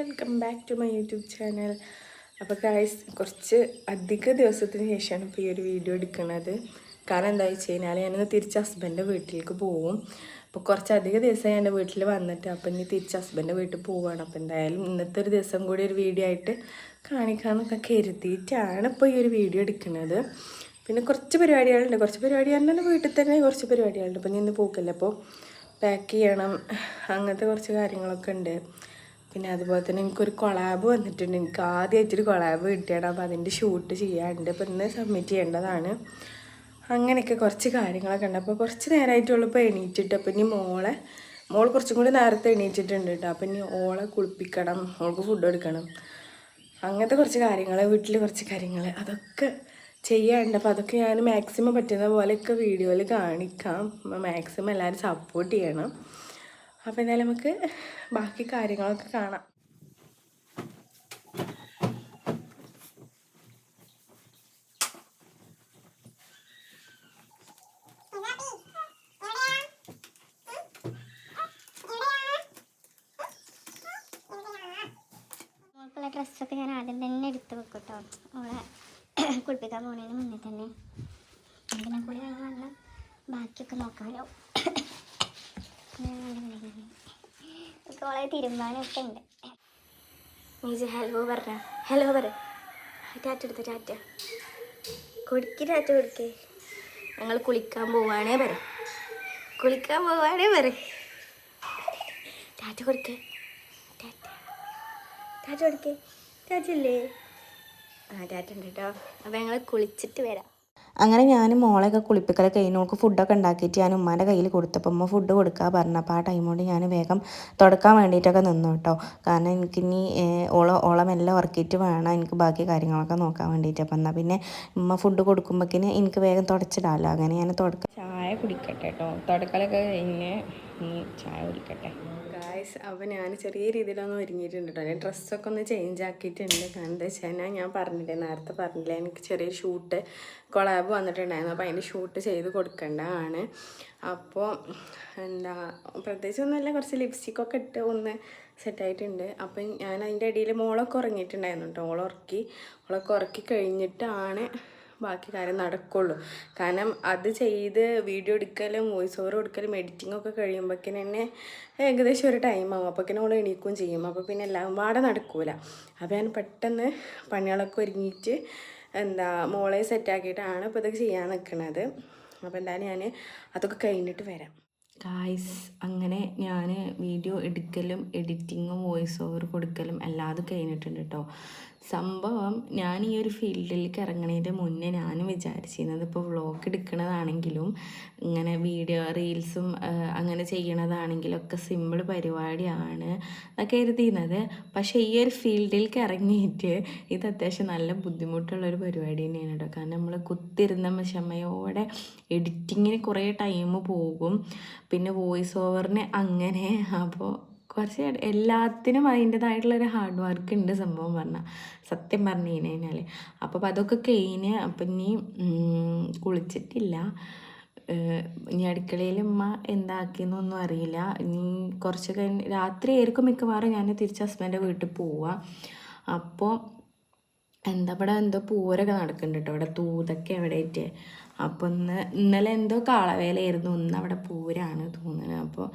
Welcome back to my YouTube channel. അപ്പോൾ guys കുറച്ച് അധിക ദിവസത്തിന് ശേഷമാണ് ഇപ്പോൾ ഈ ഒരു വീഡിയോ എടുക്കുന്നത്. കാരണം എന്താ വെച്ച് കഴിഞ്ഞാൽ ഞാനിന്ന് തിരിച്ച് ഹസ്ബൻഡിൻ്റെ വീട്ടിലേക്ക് പോവും. അപ്പോൾ കുറച്ചധികം ദിവസം ഞാൻ എൻ്റെ വീട്ടിൽ വന്നിട്ട് അപ്പോൾ ഇനി തിരിച്ച് ഹസ്ബൻഡിൻ്റെ വീട്ടിൽ പോവുകയാണ്. അപ്പോൾ എന്തായാലും ഇന്നത്തെ ഒരു ദിവസം കൂടി ഒരു വീഡിയോ ആയിട്ട് കാണിക്കാമെന്നൊക്കെ കരുതിയിട്ടാണ് ഇപ്പോൾ ഈ ഒരു വീഡിയോ എടുക്കുന്നത്. പിന്നെ കുറച്ച് പരിപാടികളുണ്ട്. കുറച്ച് പരിപാടി പറഞ്ഞാൽ വീട്ടിൽ തന്നെ കുറച്ച് പരിപാടികളുണ്ട്. അപ്പോൾ ഇന്ന് പോക്കില്ല, അപ്പോൾ പാക്ക് ചെയ്യണം, അങ്ങനത്തെ കുറച്ച് കാര്യങ്ങളൊക്കെ ഉണ്ട്. പിന്നെ അതുപോലെ തന്നെ എനിക്കൊരു കൊളാബ് വന്നിട്ടുണ്ട്. എനിക്ക് ആദ്യമായിട്ടൊരു കൊളാബ് കിട്ടിയാണ്. അപ്പോൾ അതിൻ്റെ ഷൂട്ട് ചെയ്യാറുണ്ട്. അപ്പോൾ ഇന്ന് സബ്മിറ്റ് ചെയ്യേണ്ടതാണ്. അങ്ങനെയൊക്കെ കുറച്ച് കാര്യങ്ങളൊക്കെ ഉണ്ട്. അപ്പോൾ കുറച്ച് നേരമായിട്ടുള്ളൂ ഇപ്പോൾ എണീറ്റിട്ട്. അപ്പോൾ ഇനി മോൾ കുറച്ചും കൂടി നേരത്തെ എണീറ്റിട്ടുണ്ട് കേട്ടോ. അപ്പോൾ ഇനി ഓളെ കുളിപ്പിക്കണം, മോൾക്ക് ഫുഡ് കൊടുക്കണം, അങ്ങനത്തെ കുറച്ച് കാര്യങ്ങൾ, വീട്ടിൽ കുറച്ച് കാര്യങ്ങൾ അതൊക്കെ ചെയ്യാറുണ്ട്. അപ്പോൾ അതൊക്കെ ഞാൻ മാക്സിമം പറ്റുന്ന പോലെയൊക്കെ വീഡിയോയിൽ കാണിക്കാം. മാക്സിമം എല്ലാവരും സപ്പോർട്ട് ചെയ്യണം. അപ്പോൾ എന്തായാലും നമുക്ക് ബാക്കി കാര്യങ്ങളൊക്കെ കാണാം. മോൾക്കുള്ള ഡ്രസ്സൊക്കെ ഞാൻ ആദ്യം തന്നെ എടുത്ത് വെക്കും കേട്ടോ. അവളെ കുളിപ്പിക്കാൻ പോകുന്നതിന് മുന്നേ തന്നെ പിന്നെ കൂടി നല്ല ബാക്കിയൊക്കെ നോക്കാമല്ലോ. ഓളെ തിരുമ്പാനൊക്കെ ഉണ്ട്. മീജ് ഹലോ പറഞ്ഞ ഹലോ പറ, ടാറ്റ എടുത്ത ടാറ്റ കൊടുക്കി, ടാറ്റ കൊടുക്കേ. ഞങ്ങൾ കുളിക്കാൻ പോവാണേ പറ, കുളിക്കാൻ പോവാണേ പറ, ടാറ്റ കൊടുക്കേ, ടാറ്റ ടാറ്റ കൊടുക്കേ. ടാറ്റ ഇല്ലേ? ആ ടാറ്റ ഉണ്ട് കേട്ടോ. അപ്പോൾ ഞങ്ങൾ കുളിച്ചിട്ട് വരാം. അങ്ങനെ ഞാൻ മോളെയൊക്കെ കുളിപ്പിക്കലൊക്കെ കഴിഞ്ഞ് നോക്ക് ഫുഡൊക്കെ ഉണ്ടാക്കിയിട്ട് ഞാൻ ഉമ്മാൻ്റെ കയ്യിൽ കൊടുത്തപ്പോൾ ഉമ്മ ഫുഡ് കൊടുക്കുക പറഞ്ഞപ്പോൾ ആ ടൈം കൊണ്ട് ഞാൻ വേഗം തുടക്കാൻ വേണ്ടിയിട്ടൊക്കെ നിന്നു കേട്ടോ. കാരണം എനിക്കിനി ഓളം എല്ലാം ഉറക്കിയിട്ട് വേണം എനിക്ക് ബാക്കി കാര്യങ്ങളൊക്കെ നോക്കാൻ വേണ്ടിയിട്ട്. അപ്പം എന്നാൽ പിന്നെ ഉമ്മ ഫുഡ് കൊടുക്കുമ്പോഴേക്കിന് എനിക്ക് വേഗം തുടച്ചിടാമല്ലോ. അങ്ങനെ ഞാൻ ചായ കുടിക്കട്ടെ കേട്ടോ. തുടക്കലൊക്കെ കഴിഞ്ഞ് ചായ കുടിക്കട്ടെ ഗായ്സ്. അപ്പോൾ ഞാൻ ചെറിയ രീതിയിലൊന്ന് ഒരുങ്ങിയിട്ടുണ്ട് കേട്ടോ. ഞാൻ ഡ്രസ്സൊക്കെ ഒന്ന് ചേഞ്ച് ആക്കിയിട്ടുണ്ട്. കാരണം എന്താ വെച്ചാൽ ഞാൻ പറഞ്ഞില്ലേ, നേരത്തെ പറഞ്ഞില്ലേ, എനിക്ക് ചെറിയൊരു ഷൂട്ട് കൊളാബ് വന്നിട്ടുണ്ടായിരുന്നു. അപ്പോൾ അതിൻ്റെ ഷൂട്ട് ചെയ്ത് കൊടുക്കേണ്ടതാണ്. അപ്പോൾ എന്താ പ്രത്യേകിച്ചൊന്നുമില്ല, കുറച്ച് ലിപ്സ്റ്റിക്കൊക്കെ ഇട്ട് ഒന്ന് സെറ്റായിട്ടുണ്ട്. അപ്പം ഞാൻ അതിൻ്റെ ഇടയിൽ മോളൊക്കെ ഉറങ്ങിയിട്ടുണ്ടായിരുന്നു കേട്ടോ. ഓളൊക്കെ ഉറക്കി കഴിഞ്ഞിട്ടാണ് ബാക്കി കാര്യം നടക്കുള്ളൂ. കാരണം അത് ചെയ്ത് വീഡിയോ എടുക്കലും വോയിസ് ഓവർ കൊടുക്കലും എഡിറ്റിങ്ങൊക്കെ കഴിയുമ്പോഴേക്കും തന്നെ ഏകദേശം ഒരു ടൈമാകും. അപ്പോഴേക്കും ഓൾ എണീക്കുകയും ചെയ്യും. അപ്പോൾ പിന്നെ എല്ലാം പാടെ നടക്കൂല. അപ്പോൾ ഞാൻ പെട്ടെന്ന് പണികളൊക്കെ ഒരുങ്ങിയിട്ട് മോളെ സെറ്റാക്കിയിട്ടാണ് ഇപ്പോൾ ഇതൊക്കെ ചെയ്യാൻ നിൽക്കുന്നത്. അപ്പോൾ എന്തായാലും ഞാൻ അതൊക്കെ കഴിഞ്ഞിട്ട് വരാം ഗായ്സ്. അങ്ങനെ ഞാൻ വീഡിയോ എടുക്കലും എഡിറ്റിങ്ങും വോയിസ് ഓവർ കൊടുക്കലും എല്ലാതും കഴിഞ്ഞിട്ടുണ്ട് കേട്ടോ. സംഭവം ഞാൻ ഈ ഒരു ഫീൽഡിലേക്ക് ഇറങ്ങുന്നതിൻ്റെ മുന്നേ ഞാനും വിചാരിച്ചിരുന്നത് ഇപ്പോൾ വ്ളോഗ് എടുക്കുന്നതാണെങ്കിലും ഇങ്ങനെ വീഡിയോ റീൽസും അങ്ങനെ ചെയ്യണതാണെങ്കിലും ഒക്കെ സിമ്പിൾ പരിപാടിയാണ് എന്നൊക്കെ കരുതിയിരുന്നത്. പക്ഷേ ഈ ഒരു ഫീൽഡിലേക്ക് ഇറങ്ങിയിട്ട് ഇത് അത്യാവശ്യം നല്ല ബുദ്ധിമുട്ടുള്ളൊരു പരിപാടി തന്നെയാണ് കേട്ടോ. കാരണം നമ്മൾ കുത്തിരുന്ന ക്ഷമയോടെ എഡിറ്റിങ്ങിന് കുറേ ടൈം പോകും, പിന്നെ വോയിസ് ഓവറിന് അങ്ങനെ. അപ്പോൾ കുറച്ച് എല്ലാത്തിനും അതിൻ്റെതായിട്ടുള്ളൊരു ഹാർഡ് വർക്ക് ഉണ്ട് സംഭവം പറഞ്ഞാൽ, സത്യം പറഞ്ഞു കഴിഞ്ഞാൽ. അപ്പോൾ അതൊക്കെ കഴിഞ്ഞ് അപ്പം ഇനി കുളിച്ചിട്ടില്ല. ഇനി അടുക്കളയിൽ ഉമ്മ എന്താക്കിയെന്നൊന്നും അറിയില്ല. ഇനി കുറച്ച് കഴിഞ്ഞ് രാത്രി ആയിരിക്കും മിക്കവാറും ഞാൻ തിരിച്ച് ഹസ്ബൻഡിൻ്റെ വീട്ടിൽ പോവുക. അപ്പോൾ ഇവിടെ എന്തോ പൂരൊക്കെ നടക്കുന്നുണ്ട് കേട്ടോ, ഇവിടെ തൂതൊക്കെ എവിടെയായിട്ട്. അപ്പോൾ ഇന്നലെ എന്തോ കാളവേലയായിരുന്നു, ഇന്ന് അവിടെ പൂരാണ് തോന്നുന്നത്. അപ്പോൾ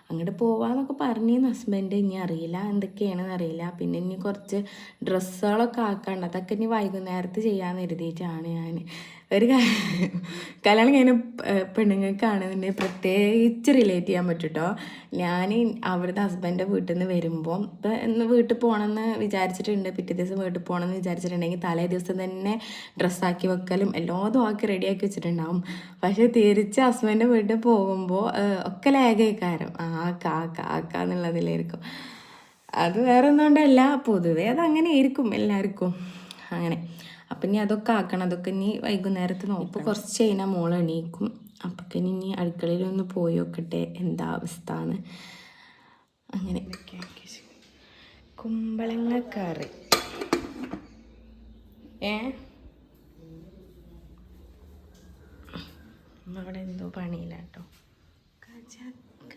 അങ്ങോട്ട് പോവാന്നൊക്കെ പറഞ്ഞിരുന്നു ഹസ്ബൻഡ്. ഇനി അറിയില്ല എന്തൊക്കെയാണെന്ന് അറിയില്ല. പിന്നെ ഇനി കുറച്ച് ഡ്രസ്സുകളൊക്കെ ആക്കാണ്ട്, അതൊക്കെ ഇനി വൈകുന്നേരത്ത് ചെയ്യാമെന്ന് കരുതിയിട്ടാണ് ഞാൻ. ഒരു കല്യാണം കഴിഞ്ഞ പെണ്ണുങ്ങൾക്കാണെന്നുണ്ടെങ്കിൽ പ്രത്യേകിച്ച് റിലേറ്റ് ചെയ്യാൻ പറ്റും കേട്ടോ. ഞാൻ അവിടുത്തെ ഹസ്ബൻഡിൻ്റെ വീട്ടിൽ നിന്ന് വരുമ്പോൾ ഇപ്പം ഇന്ന് വീട്ടിൽ പോകണമെന്ന് വിചാരിച്ചിട്ടുണ്ട്, പിറ്റേ ദിവസം വീട്ടിൽ പോകണമെന്ന് വിചാരിച്ചിട്ടുണ്ടെങ്കിൽ തലേ ദിവസം തന്നെ ഡ്രസ്സാക്കി വെക്കലും എല്ലാതും ആക്കി റെഡിയാക്കി വെച്ചിട്ടുണ്ടാവും. പക്ഷേ തിരിച്ച് ഹസ്ബൻഡിൻ്റെ വീട്ടിൽ പോകുമ്പോൾ ഒക്കെ ലാഗായിക്കാരം ആക്ക എന്നുള്ളതിലായിരിക്കും. അത് വേറെ ഒന്നുകൊണ്ടല്ല, പൊതുവേ അതങ്ങനെ ആയിരിക്കും എല്ലാവർക്കും അങ്ങനെ. അപ്പം ഇനി അതൊക്കെ ആക്കണം, അതൊക്കെ ഇനി വൈകുന്നേരത്ത് നോക്കും. ഇപ്പോൾ കുറച്ച് കഴിഞ്ഞാൽ മോൾ എണീക്കും. അപ്പം ഇനി അടുക്കളയിലൊന്ന് പോയി നോക്കട്ടെ എന്താ അവസ്ഥ എന്ന്. അങ്ങനെ കുമ്പളങ്ങ കറി അവിടെ എന്തോ പണിയില്ല കേട്ടോ. ചക്ക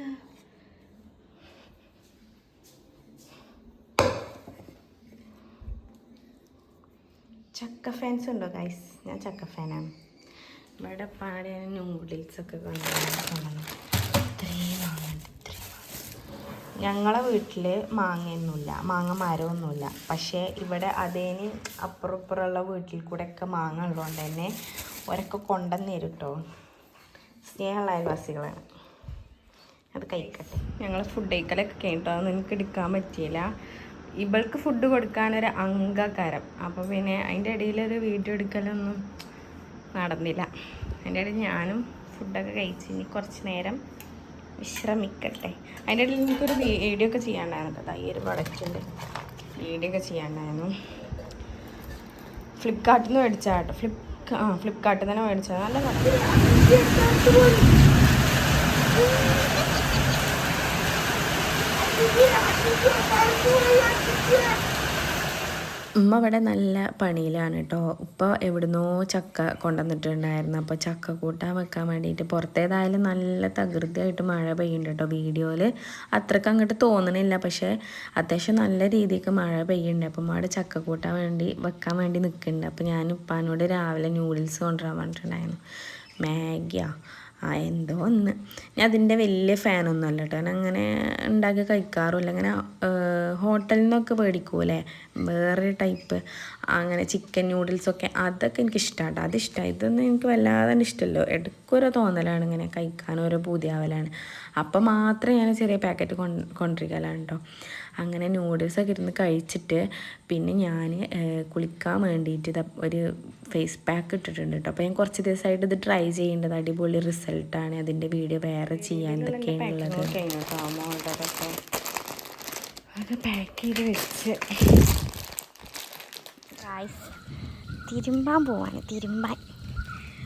ചക്ക ഫാൻസ് ഉണ്ടോ ഗൈസ്? ഞാൻ ചക്ക ഫാനാണ്. ഇവിടെ പാടെ നൂഡിൽസൊക്കെ കൊണ്ടുവന്നു. ഇത്രയും വാങ്ങുന്നുണ്ട്, ഇത്രയും. ഞങ്ങളെ വീട്ടിൽ മാങ്ങയൊന്നുമില്ല, മാങ്ങ മരമൊന്നുമില്ല. പക്ഷേ ഇവിടെ അതേന് അപ്പുറം ഇപ്പുറമുള്ള വീട്ടിൽ കൂടെയൊക്കെ മാങ്ങ ഉള്ളതുകൊണ്ട് തന്നെ ഒരൊക്കെ കൊണ്ടുവന്ന് തരും കേട്ടോ. സ്നേഹമുള്ള അയൽവാസികളാണ്. അത് കഴിക്കട്ടെ. ഞങ്ങൾ ഫുഡ് കഴിക്കലൊക്കെ കേട്ടോ, അതൊന്നും എനിക്ക് എടുക്കാൻ പറ്റിയില്ല. ഇവൾക്ക് ഫുഡ് കൊടുക്കാനൊരു അംഗകാരം. അപ്പോൾ പിന്നെ അതിൻ്റെ ഇടയിലൊരു വീഡിയോ എടുക്കലൊന്നും നടന്നില്ല. അതിൻ്റെ ഇടയിൽ ഞാനും ഫുഡൊക്കെ കഴിച്ച് ഇനി കുറച്ച് നേരം വിശ്രമിക്കട്ടെ. അതിൻ്റെ ഇടയിൽ എനിക്കൊരു വീഡിയോ ഒക്കെ ചെയ്യാണ്ടായിരുന്നു കേട്ടോ. ഈ ഒരു പ്രൊഡക്റ്റിൻ്റെ വീഡിയോ ഒക്കെ ചെയ്യാണ്ടായിരുന്നു. ഫ്ലിപ്കാർട്ടിൽ നിന്ന് മേടിച്ചാൽ കേട്ടോ. ഫ്ലിപ്കാർട്ടിൽ തന്നെ മേടിച്ചാൽ നല്ല ഉമ്മ ഇവിടെ നല്ല പണിയിലാണ് കേട്ടോ. ഉപ്പ എവിടുന്നോ ചക്ക കൊണ്ടുവന്നിട്ടുണ്ടായിരുന്നു. അപ്പോൾ ചക്ക കൂട്ടാൻ വെക്കാൻ വേണ്ടിയിട്ട് പുറത്തേതായാലും നല്ല തകൃതിയായിട്ട് മഴ പെയ്യുന്നുണ്ട് കേട്ടോ. വീഡിയോയിൽ അത്രയ്ക്ക് അങ്ങോട്ട് തോന്നണില്ല, പക്ഷേ അത്യാവശ്യം നല്ല രീതിക്ക് മഴ പെയ്യുന്നുണ്ട്. അപ്പം അവിടെ ചക്ക കൂട്ടാൻ വെക്കാൻ വേണ്ടി നിൽക്കുന്നുണ്ട്. അപ്പോൾ ഞാൻ ഉപ്പാനോട് രാവിലെ നൂഡിൽസ് കൊണ്ടുവരാൻ പറഞ്ഞിട്ടുണ്ടായിരുന്നു. മാഗിയാ എന്തോ ഒന്ന്. ഞാൻ അതിൻ്റെ വലിയ ഫാനൊന്നും അല്ല കേട്ടോ. ഞാൻ അങ്ങനെ ഉണ്ടാക്കി കഴിക്കാറുമില്ല. അങ്ങനെ ഹോട്ടലിൽ നിന്നൊക്കെ മേടിക്കൂലേ വേറെ ടൈപ്പ് അങ്ങനെ ചിക്കൻ നൂഡിൽസൊക്കെ, അതൊക്കെ എനിക്ക് ഇഷ്ടമാണ്. അതിഷ്ടമാണ്. ഇതൊന്നും എനിക്ക് വല്ലാതെ ഇഷ്ടമല്ലോ. ഇടയ്ക്കൊരു തോന്നലാണ് ഇങ്ങനെ കഴിക്കാൻ, ഓരോ പൂതിയാവലാണ്. അപ്പം മാത്രമേ ഞാൻ ചെറിയ പാക്കറ്റ് കൊണ്ടിരിക്കലാണ് കേട്ടോ. അങ്ങനെ നൂഡിൽസൊക്കെ ഇരുന്ന് കഴിച്ചിട്ട് പിന്നെ ഞാൻ കുളിക്കാൻ വേണ്ടിയിട്ട് ഒരു ഫേസ് പാക്ക് ഇട്ടിട്ടുണ്ട് കേട്ടോ. അപ്പോൾ ഞാൻ കുറച്ച് ദിവസമായിട്ട് ഇത് ട്രൈ ചെയ്യേണ്ടത്, അടിപൊളി റിസൾട്ടാണ്. അതിൻ്റെ വീഡിയോ വേറെ ചെയ്യാൻ എന്തൊക്കെയാണുള്ളത് അത് പാക്ക് ചെയ്ത് വെച്ച് തിരുമ്പാൻ പോവാണ്.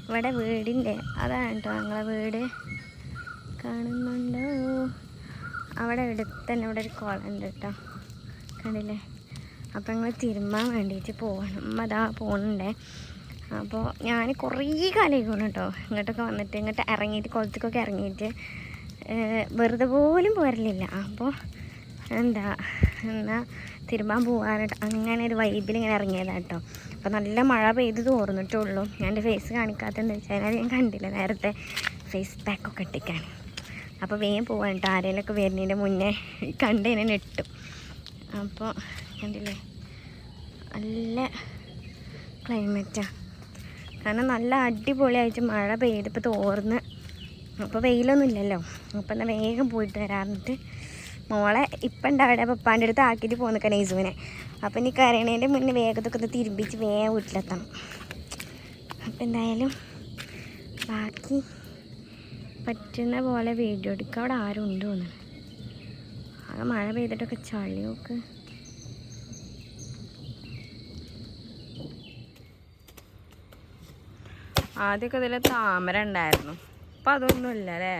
ഇവിടെ വീടിൻ്റെ അതാണ് കേട്ടോ ഞങ്ങളെ വീട്. കാണുന്നുണ്ടോ? അവിടെ തന്നെ ഇവിടെ ഒരു കുളം ഉണ്ട് കേട്ടോ, കണ്ടില്ലേ? അപ്പം ഞങ്ങൾ തിരുമ്പാൻ വേണ്ടിയിട്ട് പോകണം. അമ്മ അതാ പോകുന്നുണ്ടേ. അപ്പോൾ ഞാൻ കുറേ കാലമായിക്കണം കേട്ടോ ഇങ്ങോട്ടൊക്കെ വന്നിട്ട്, ഇങ്ങോട്ട് ഇറങ്ങിയിട്ട് കുളത്തേക്കൊക്കെ ഇറങ്ങിയിട്ട് വെറുതെ പോലും പോരലില്ല. അപ്പോൾ എന്നാൽ തിരുമ്പാൻ പോകാനായിട്ട് അങ്ങനെ ഒരു വൈബിൽ ഇങ്ങനെ ഇറങ്ങിയതാണ് കേട്ടോ. അപ്പോൾ നല്ല മഴ പെയ്ത് തോർന്നിട്ടുള്ളൂ. ഞാൻ എൻ്റെ ഫേസ് കാണിക്കാത്തതെന്ന് വെച്ചാൽ അത് ഞാൻ കണ്ടില്ല നേരത്തെ ഫേസ് പാക്കൊക്കെ ഇട്ടിക്കാൻ. അപ്പോൾ വേഗം പോകാൻ കേട്ടോ. ആരെങ്കിലുമൊക്കെ വരുന്നതിൻ്റെ മുന്നേ കണ്ടതിനെ നെട്ടും. അപ്പോൾ കണ്ടില്ലേ നല്ല ക്ലൈമറ്റാണ്. കാരണം നല്ല അടിപൊളിയായിട്ട് മഴ പെയ്തിപ്പോൾ തോർന്ന്. അപ്പോൾ വെയിലൊന്നും ഇല്ലല്ലോ. അപ്പോൾ എന്നാൽ വേഗം പോയിട്ട് വരാറുണ്ട്. മോളെ ഇപ്പം ഉണ്ടാവിടെ പപ്പാൻ്റെ അടുത്ത് ആക്കിയിട്ട് പോന്നിക്കാൻ യേശുവിനെ. അപ്പം ഇനി കരയണേൻ്റെ മുന്നേ വേഗത്തൊക്കെ ഒന്ന് തിരുമ്പിച്ച് വേഗം വീട്ടിലെത്തണം. അപ്പം എന്തായാലും ബാക്കി പറ്റുന്ന പോലെ വീഡിയോ എടുക്കുക. അവിടെ ആരും ഉണ്ട് തോന്നുന്നു. ആകെ മഴ പെയ്തിട്ടൊക്കെ ചളിയൊക്കെ. ആദ്യമൊക്കെ ഇതിൽ താമര ഉണ്ടായിരുന്നു, അപ്പം അതൊന്നുമില്ല അല്ലേ.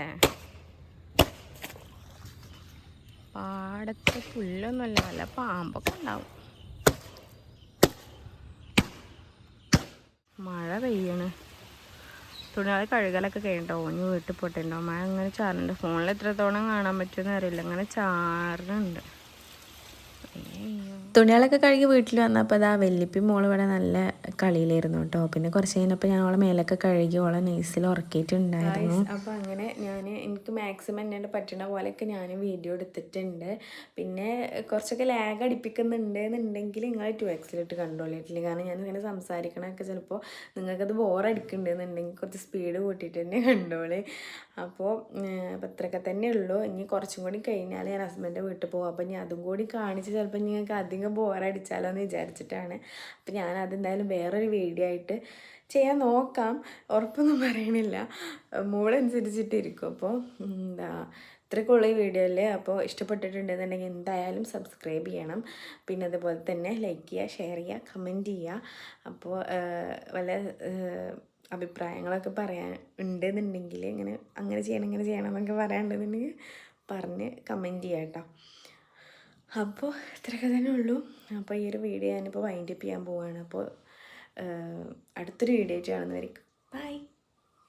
പാടത്ത് പുല്ലൊന്നുമില്ല, നല്ല പാമ്പൊക്കെ ഉണ്ടാവും. മഴ പെയ്യണ്. തുണികൾ കഴുകലൊക്കെ കഴിഞ്ഞിട്ടോ ഇനി വീട്ടിൽ പോയിട്ടുണ്ടാവും. മഴ അങ്ങനെ ചാറുന്നുണ്ട്. ഫോണിൽ എത്രത്തോളം കാണാൻ പറ്റുമെന്ന് അറിയില്ല, അങ്ങനെ ചാറുന്നുണ്ട്. തുണികളൊക്കെ കഴുകി വീട്ടിൽ വന്നപ്പോൾ അതാ വെല്ലിപ്പി മോൾ ഇവിടെ നല്ല കളിയിലായിരുന്നു കേട്ടോ. പിന്നെ കുറച്ച് കഴിഞ്ഞപ്പോൾ ഞാൻ അവളെ മേലൊക്കെ കഴുകി അവളെ നെയ്സിൽ ഉറക്കിയിട്ടുണ്ടായിരുന്നു. അപ്പോൾ അങ്ങനെ എനിക്ക് മാക്സിമം എന്നോട് പറ്റുന്ന പോലെയൊക്കെ ഞാൻ വീഡിയോ എടുത്തിട്ടുണ്ട്. പിന്നെ കുറച്ചൊക്കെ ലാഗ് അടിപ്പിക്കുന്നുണ്ടെന്നുണ്ടെങ്കിൽ നിങ്ങൾ 2x കണ്ടോളിട്ടില്ല. കാരണം ഞാനിങ്ങനെ സംസാരിക്കണമൊക്കെ ചിലപ്പോൾ നിങ്ങൾക്കത് ബോറടിക്കുന്നുണ്ടെന്നുണ്ടെങ്കിൽ കുറച്ച് സ്പീഡ് കൂട്ടിയിട്ട് തന്നെ കണ്ടോളി. അപ്പോൾ അത്രയൊക്കെ തന്നെ ഉള്ളൂ. ഇനി കുറച്ചും കൂടി കഴിഞ്ഞാൽ ഞാൻ ഹസ്ബൻഡിൻ്റെ വീട്ടിൽ പോകും. അപ്പോൾ ഇനി അതും കൂടി കാണിച്ച് ചിലപ്പോൾ നിങ്ങൾക്ക് അധികം ബോറടിച്ചാലോ എന്ന് വിചാരിച്ചിട്ടാണ്. അപ്പോൾ ഞാൻ അതെന്തായാലും വേറൊരു വീഡിയോ ആയിട്ട് ചെയ്യാൻ നോക്കാം, ഉറപ്പൊന്നും പറയണില്ല, മൂടനുസരിച്ചിട്ടിരിക്കും. അപ്പോൾ ഇത്രയ്ക്കുള്ള ഈ വീഡിയോ അല്ലേ. അപ്പോൾ ഇഷ്ടപ്പെട്ടിട്ടുണ്ടെന്നുണ്ടെങ്കിൽ എന്തായാലും സബ്സ്ക്രൈബ് ചെയ്യണം. പിന്നെ അതുപോലെ തന്നെ ലൈക്ക് ചെയ്യുക, ഷെയർ ചെയ്യുക, കമൻറ്റ് ചെയ്യുക. അപ്പോൾ വല്ല അഭിപ്രായങ്ങളൊക്കെ പറയാൻ ഉണ്ടെന്നുണ്ടെങ്കിൽ അങ്ങനെ ചെയ്യണം എന്നൊക്കെ പറയാനുണ്ടെന്നുണ്ടെങ്കിൽ പറഞ്ഞ് കമൻറ്റ് ചെയ്യാം കേട്ടോ. അപ്പോൾ ഇത്രയൊക്കെ തന്നെ ഉള്ളൂ. അപ്പോൾ ഈ ഒരു വീഡിയോ ഞാനിപ്പോൾ വൈൻഡപ്പ് ചെയ്യാൻ പോവുകയാണ്. അപ്പോൾ അടുത്തൊരു വീഡിയോ ആയിട്ട് കാണുന്നതായിരിക്കും. ബൈ.